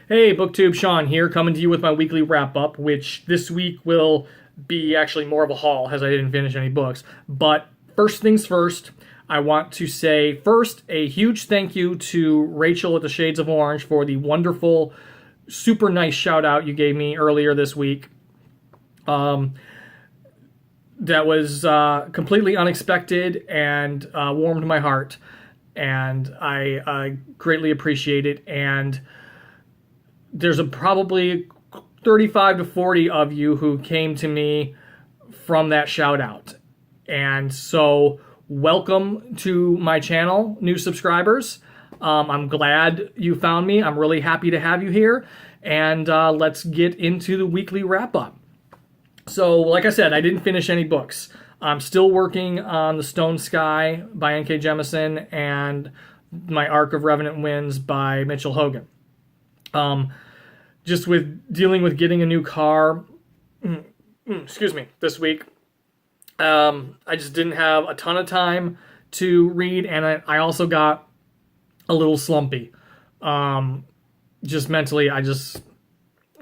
Hey, BookTube, Sean here, coming to you with my weekly wrap-up, which this week will be actually more of a haul, as I didn't finish any books. But first things first, I want to say, first, a huge thank you to Rachel at The Shades of Orange for the wonderful, super nice shout-out you gave me earlier this week. That was completely unexpected and warmed my heart, and I greatly appreciate it. And there's probably 35 to 40 of you who came to me from that shout out. And so welcome to my channel, new subscribers. I'm glad you found me. I'm really happy to have you here. And let's get into the weekly wrap up. So like I said, I didn't finish any books. I'm still working on The Stone Sky by N.K. Jemisin and my Arc of Revenant Winds by Mitchell Hogan. Just with dealing with getting a new car, this week, I just didn't have a ton of time to read, and I also got a little slumpy. Just mentally, I just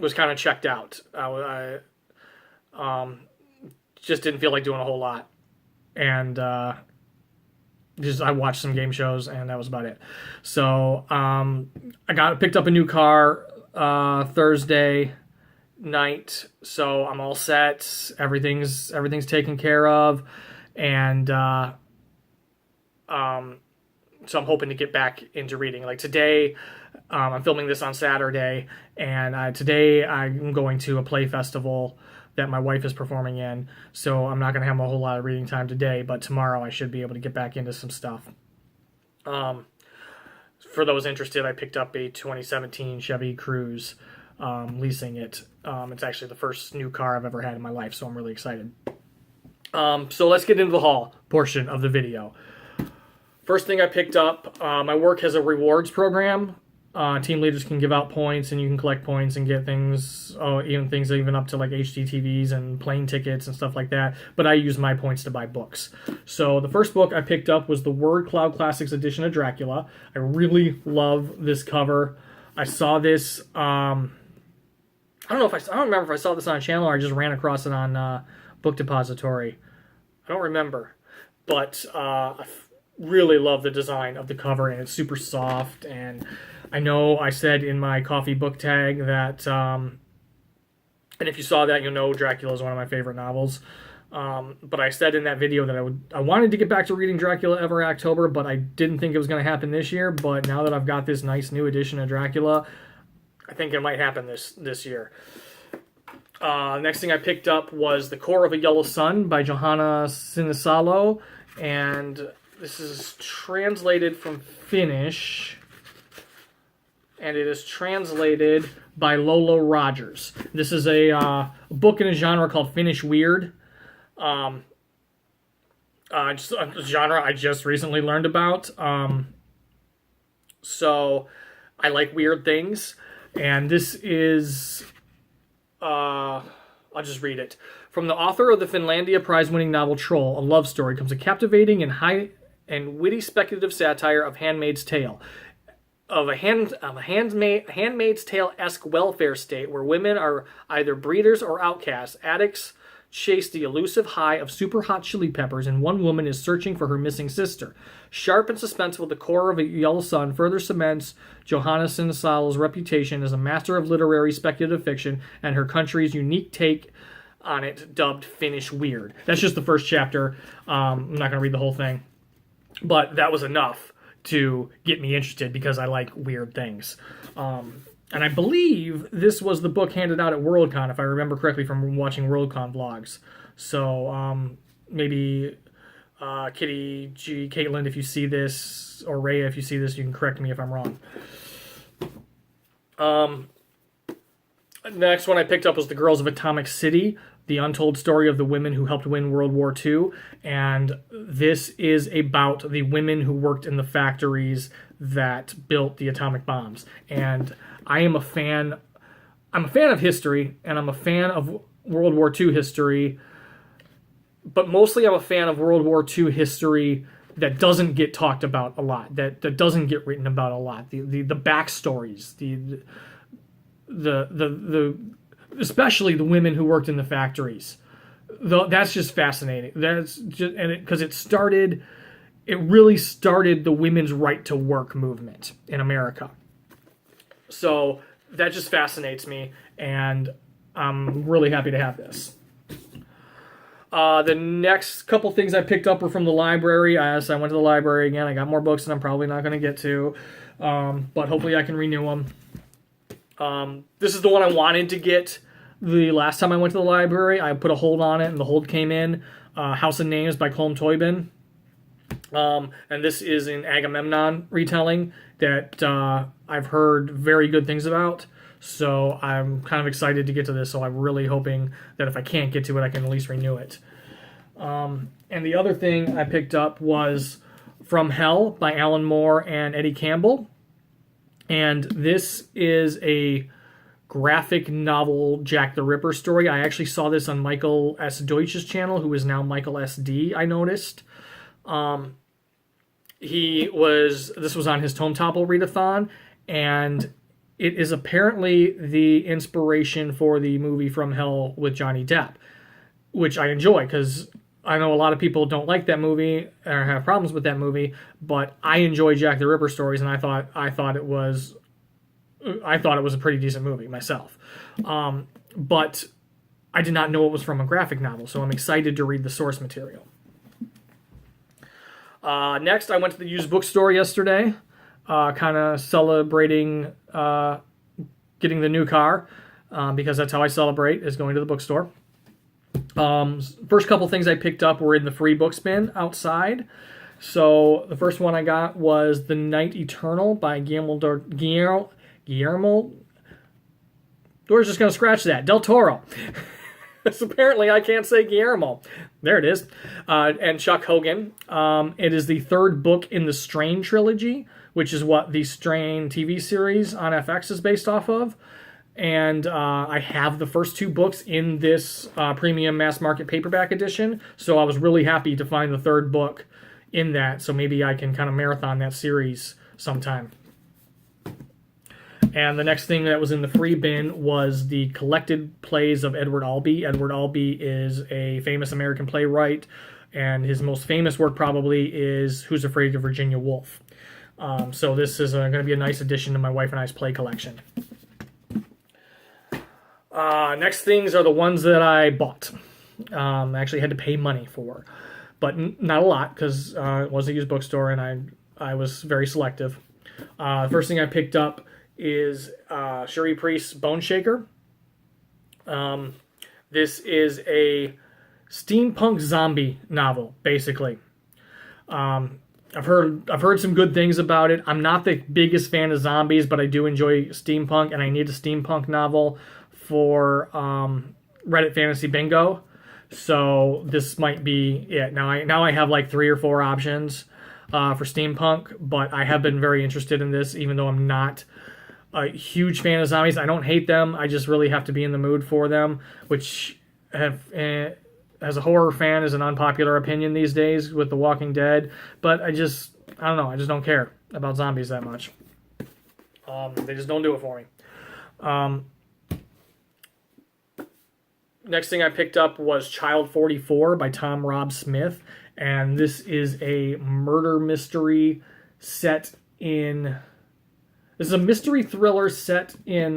was kind of checked out. I just didn't feel like doing a whole lot, and I watched some game shows, and that was about it. So I picked up a new car Thursday night, so I'm all set. Everything's taken care of, and so I'm hoping to get back into reading. Like today, I'm filming this on Saturday, and today I'm going to a play festival that my wife is performing in, so I'm not going to have a whole lot of reading time today, but tomorrow I should be able to get back into some stuff. For those interested, I picked up a 2017 Chevy Cruze, leasing it. It's actually the first new car I've ever had in my life, so I'm really excited. So let's get into the haul portion of the video. First thing I picked up, my work has a rewards program. Team leaders can give out points, and you can collect points and get things, even up to like HD TVs and plane tickets and stuff like that. But I use my points to buy books. So the first book I picked up was the Word Cloud Classics edition of Dracula. I really love this cover. I saw this. I don't remember if I saw this on a channel or I just ran across it on Book Depository. I don't remember, but I really love the design of the cover, and it's super soft. And I know I said in my coffee book tag that, and if you saw that, you'll know Dracula is one of my favorite novels. But I said in that video that I wanted to get back to reading Dracula every October, but I didn't think it was going to happen this year. But now that I've got this nice new edition of Dracula, I think it might happen this year. Next thing I picked up was The Core of a Yellow Sun by Johanna Sinisalo, and this is translated from Finnish, and it is translated by Lolo Rogers. This is a book in a genre called Finnish Weird. A genre I just recently learned about. So I like weird things, and this is... I'll just read it. From the author of the Finlandia Prize-winning novel Troll, a love story, comes a captivating and witty speculative satire of Handmaid's Tale. Of a Handmaid's Tale-esque welfare state where women are either breeders or outcasts. Addicts chase the elusive high of super hot chili peppers, and one woman is searching for her missing sister. Sharp and suspenseful, The Core of a Yellow Sun further cements Johanna Sinisalo's reputation as a master of literary speculative fiction and her country's unique take on it, dubbed Finnish Weird. That's just the first chapter. I'm not going to read the whole thing, but that was enough to get me interested because I like weird things. And I believe this was the book handed out at Worldcon, if I remember correctly from watching Worldcon vlogs. So maybe Kitty G, Kaitlin, if you see this, or Reija, if you see this, you can correct me if I'm wrong. Next one I picked up was The Girls of Atomic City, the untold story of the women who helped win World War II. And this is about the women who worked in the factories that built the atomic bombs. And I am a fan. I'm a fan of history, and I'm a fan of World War II history. But mostly I'm a fan of World War II history that doesn't get talked about a lot, that doesn't get written about a lot. The backstories, the especially the women who worked in the factories. That's just fascinating. That's just, and because it really started the women's right to work movement in America. So that just fascinates me, and I'm really happy to have this. The next couple things I picked up were from the library. I went to the library again. I got more books that I'm probably not going to get to, but hopefully I can renew them. This is the one I wanted to get the last time I went to the library. I put a hold on it, and the hold came in. House of Names by Colm Toibin. And this is an Agamemnon retelling that I've heard very good things about. So I'm kind of excited to get to this. So I'm really hoping that if I can't get to it, I can at least renew it. And the other thing I picked up was From Hell by Alan Moore and Eddie Campbell. And this is a graphic novel Jack the Ripper story. I actually saw this on Michael S. Deutsch's channel, who is now Michael S.D., I noticed. This was on his Tome Topple readathon, and it is apparently the inspiration for the movie From Hell with Johnny Depp, which I enjoy because I know a lot of people don't like that movie or have problems with that movie, but I enjoy Jack the Ripper stories, and I thought it was a pretty decent movie myself. But I did not know it was from a graphic novel, so I'm excited to read the source material. Next, I went to the used bookstore yesterday, kind of celebrating getting the new car, because that's how I celebrate, is going to the bookstore. First couple things I picked up were in the free book bin outside. So the first one I got was The Night Eternal by Guillermo. We're just going to scratch that. Del Toro. Apparently I can't say Guillermo. There it is. And Chuck Hogan. It is the third book in the Strain trilogy, which is what the Strain TV series on FX is based off of. And I have the first two books in this premium mass market paperback edition, so I was really happy to find the third book in that, so maybe I can kind of marathon that series sometime. And the next thing that was in the free bin was the collected plays of Edward Albee. Edward Albee is a famous American playwright, and his most famous work probably is Who's Afraid of Virginia Woolf. So this is going to be a nice addition to my wife and I's play collection. Next things are the ones that I bought. I actually had to pay money for, but not a lot because it was a used bookstore and I was very selective. First thing I picked up is Cherie Priest's Boneshaker. This is a steampunk zombie novel, basically. I've heard some good things about it. I'm not the biggest fan of zombies, but I do enjoy steampunk, and I need a steampunk novel for Reddit Fantasy Bingo. So this might be it. Now I have like 3 or 4 options for steampunk, but I have been very interested in this, even though I'm not a huge fan of zombies. I don't hate them. I just really have to be in the mood for them, which as a horror fan is an unpopular opinion these days with The Walking Dead. But I don't know. I just don't care about zombies that much. They just don't do it for me. Next thing I picked up was Child 44 by Tom Rob Smith. And this is a murder mystery set in... This is a mystery thriller set in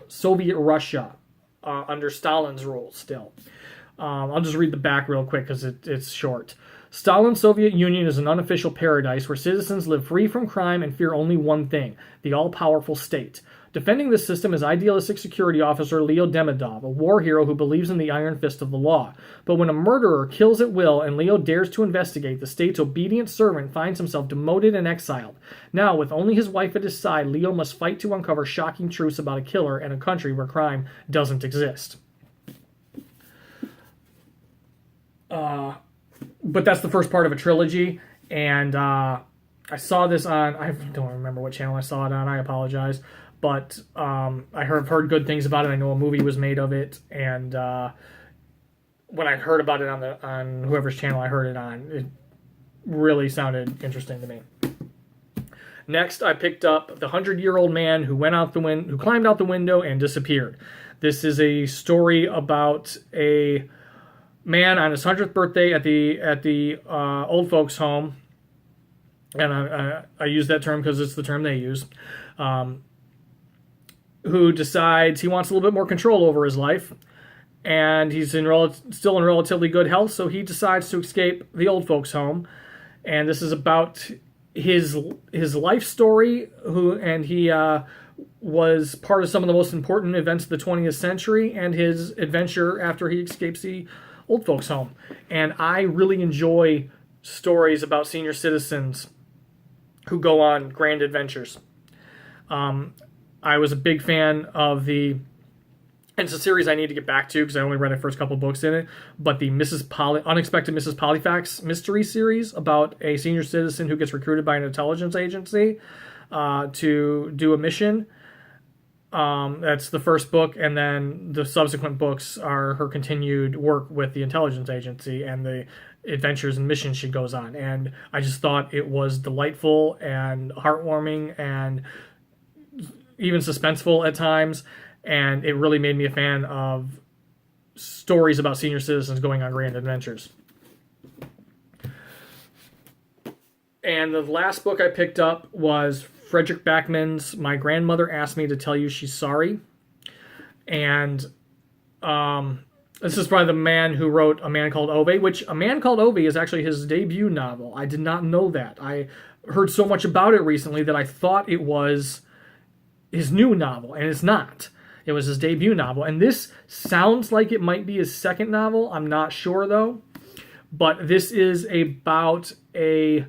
Soviet Russia under Stalin's rule still. I'll just read the back real quick because it's short. Stalin's Soviet Union is an unofficial paradise where citizens live free from crime and fear only one thing, the all-powerful state. Defending this system is idealistic security officer Leo Demidov, a war hero who believes in the iron fist of the law. But when a murderer kills at will and Leo dares to investigate, the state's obedient servant finds himself demoted and exiled. Now, with only his wife at his side, Leo must fight to uncover shocking truths about a killer and a country where crime doesn't exist. But that's the first part of a trilogy, and I saw this on, I don't remember what channel I saw it on, I apologize, but I heard good things about it. I know a movie was made of it, and when I heard about it on whoever's channel I heard it on, it really sounded interesting to me. Next, I picked up The 100-Year-Old Man Who Climbed Out the Window and Disappeared. This is a story about a man on his 100th birthday at the old folks' home, and I use that term because it's the term they use, who decides he wants a little bit more control over his life, and he's still in relatively good health, so he decides to escape the old folks' home, and this is about his life story, he was part of some of the most important events of the 20th century, and his adventure after he escapes the old folks' home. And I really enjoy stories about senior citizens who go on grand adventures. I was a big fan of and it's a series I need to get back to because I only read the first couple books in it, but the Unexpected Mrs. Pollifax mystery series about a senior citizen who gets recruited by an intelligence agency to do a mission. That's the first book, and then the subsequent books are her continued work with the intelligence agency and the adventures and missions she goes on. And I just thought it was delightful and heartwarming and even suspenseful at times, and it really made me a fan of stories about senior citizens going on grand adventures. And the last book I picked up was Fredrick Backman's My Grandmother Asked Me to Tell You She's Sorry. And this is by the man who wrote A Man Called Ove, which A Man Called Ove is actually his debut novel. I did not know that. I heard so much about it recently that I thought it was his new novel, and it's not. It was his debut novel. And this sounds like it might be his second novel. I'm not sure, though. But this is about a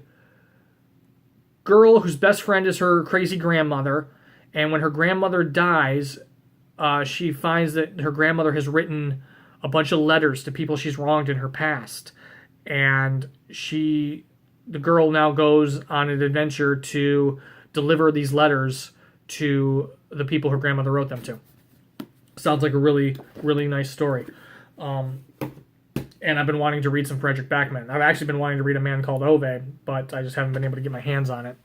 girl whose best friend is her crazy grandmother, and when her grandmother dies, she finds that her grandmother has written a bunch of letters to people she's wronged in her past, and the girl now goes on an adventure to deliver these letters to the people her grandmother wrote them to. Sounds like a really, really nice story. And I've been wanting to read some Fredrick Backman. I've actually been wanting to read A Man Called Ove, but I just haven't been able to get my hands on it.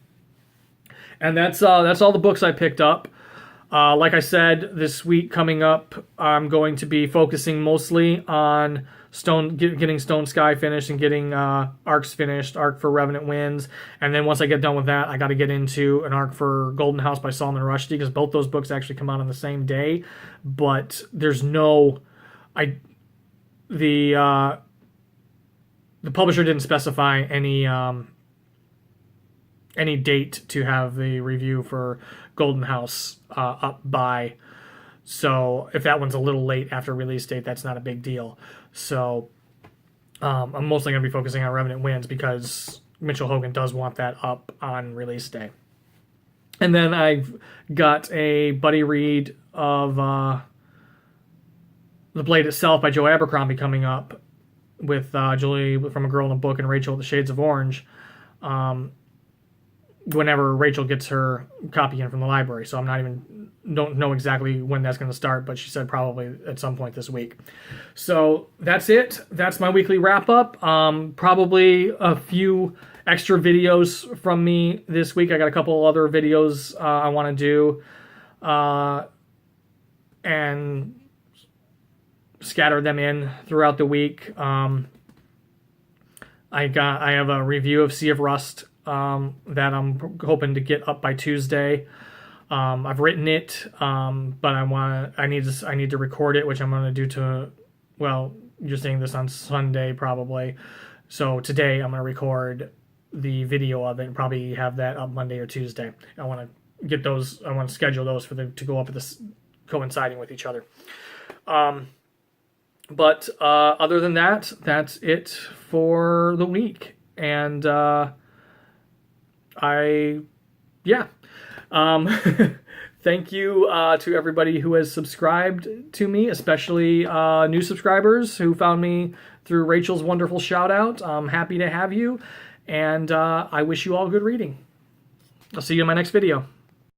And that's all the books I picked up. Like I said, this week coming up, I'm going to be focusing mostly on getting Stone Sky finished and getting arcs finished, Arc for Revenant Winds. And then once I get done with that, I got to get into an arc for Golden House by Salman Rushdie, because both those books actually come out on the same day. But there's the publisher didn't specify any date to have the review for Golden House up by. So if that one's a little late after release date, that's not a big deal. So I'm mostly going to be focusing on Revenant Winds because Mitchell Hogan does want that up on release day. And then I've got a buddy read of The Blade Itself by Joe Abercrombie coming up with Julie from A Girl in a Book and Rachel at The Shades of Orange. Whenever Rachel gets her copy in from the library. So don't know exactly when that's going to start, but she said probably at some point this week. So that's it. That's my weekly wrap up. Probably a few extra videos from me this week. I got a couple other videos I want to do and scatter them in throughout the week. I have a review of Sea of Rust that I'm hoping to get up by Tuesday. I've written it, but I need to record it, which I'm going to do you're seeing this on Sunday probably. So today I'm going to record the video of it and probably have that up Monday or Tuesday. I want to schedule those for them to go up at this coinciding with each other. But other than that, that's it for the week. And thank you to everybody who has subscribed to me, especially new subscribers who found me through Rachel's wonderful shout out. I'm happy to have you, and I wish you all good reading. I'll see you in my next video.